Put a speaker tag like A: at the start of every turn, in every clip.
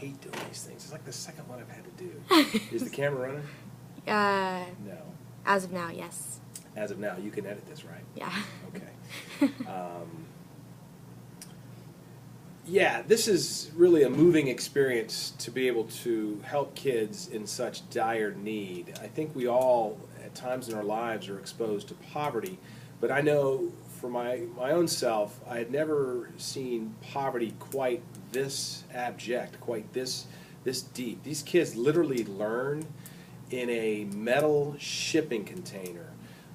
A: hate doing these things. It's like the second one I've had to do. Is the camera running? No.
B: As of now, yes.
A: As of now, you can edit this, right?
B: Yeah.
A: Okay. Yeah, this is really a moving experience to be able to help kids in such dire need. I think we all, at times in our lives, are exposed to poverty, but I know for my own self, I had never seen poverty quite this abject, quite this deep. These kids literally learn in a metal shipping container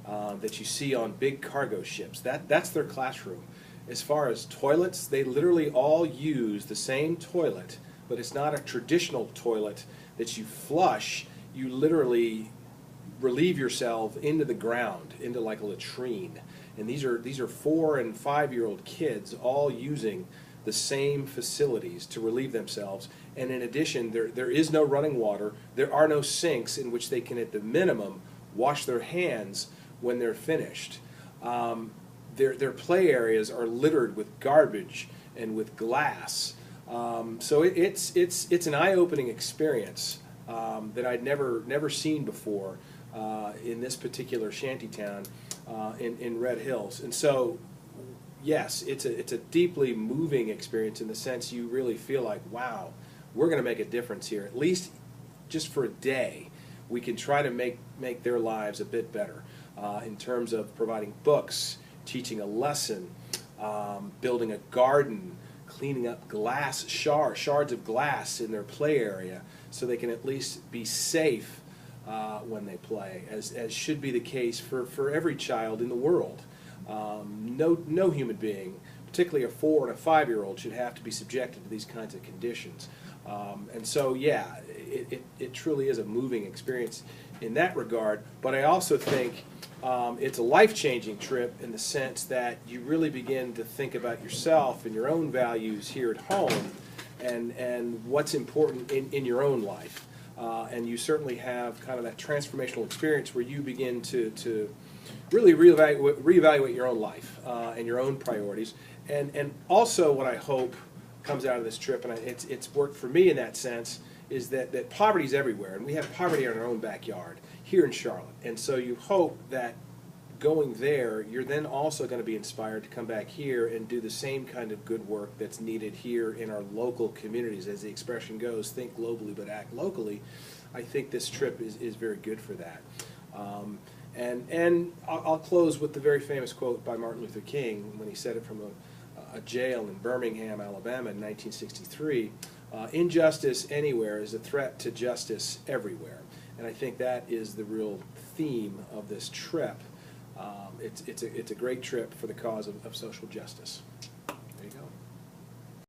A: that you see on big cargo ships. That's their classroom. As far as toilets, they literally all use the same toilet, but it's not a traditional toilet that you flush. You literally relieve yourself into the ground, into like a latrine. And these are 4- and 5-year-old kids all using the same facilities to relieve themselves. And in addition, there is no running water. There are no sinks in which they can, at the minimum, wash their hands when they're finished. Their play areas are littered with garbage and with glass. So it's an eye-opening experience that I'd never seen before in this particular shantytown in Red Hills. And so, yes, it's a deeply moving experience in the sense you really feel like, wow, we're going to make a difference here. At least just for a day, we can try to make their lives a bit better in terms of providing books, teaching a lesson, building a garden, cleaning up shards of glass in their play area so they can at least be safe when they play, as should be the case for every child in the world. No human being, particularly a 4- and a 5-year-old, should have to be subjected to these kinds of conditions. And so, yeah, it truly is a moving experience in that regard, but I also think it's a life-changing trip in the sense that you really begin to think about yourself and your own values here at home and what's important in your own life. And you certainly have kind of that transformational experience where you begin to really reevaluate your own life and your own priorities. And also what I hope comes out of this trip, and it's worked for me in that sense, is that poverty is everywhere, and we have poverty in our own backyard here in Charlotte. And so you hope that going there, you're then also going to be inspired to come back here and do the same kind of good work that's needed here in our local communities. As the expression goes, think globally but act locally. I think this trip is very good for that. And I'll close with the very famous quote by Martin Luther King when he said it from a jail in Birmingham, Alabama in 1963. Injustice anywhere is a threat to justice everywhere. And I think that is the real theme of this trip. It's a great trip for the cause of social justice.